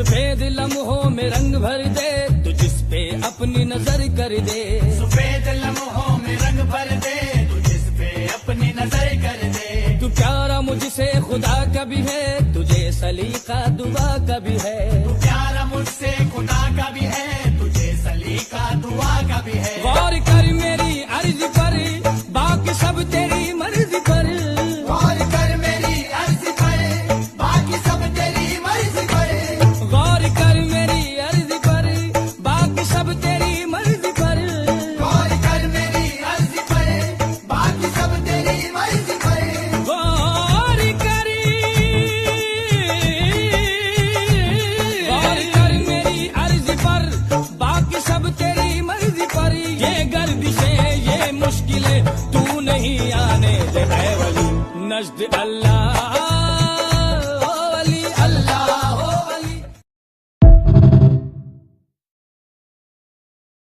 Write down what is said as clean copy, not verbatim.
सफेद लम्हों में रंग भर दे तू जिस पे अपनी नजर कर दे। सफेद लम्हों में रंग भर दे तू जिस पे अपनी नजर कर दे। तू प्यारा मुझसे खुदा का भी है, तुझे सलीका दुआ का भी है। तू प्यारा मुझसे खुदा का भी है, तुझे सलीका दुआ का भी है। गौर कर मेरी अर्ज पर, बाकी सब तेरी मर्जी पर। गौर कर मेरी अर्ज पर, बाकी सब तेरी मर्जी पर। गौर कर मेरी अर्ज पर, बाकी सब तेरी मर्जी पर। गौर कर मेरी अर्ज पर, बाकी सब तेरी मर्जी पर। गौर कर, गौर कर मेरी अर्ज पर, बाकी सब तेरी मर्जी पर। ये गर्दिशें ये मुश्किलें तू नहीं आने दे ऐ वली, नज़्द अल्लाह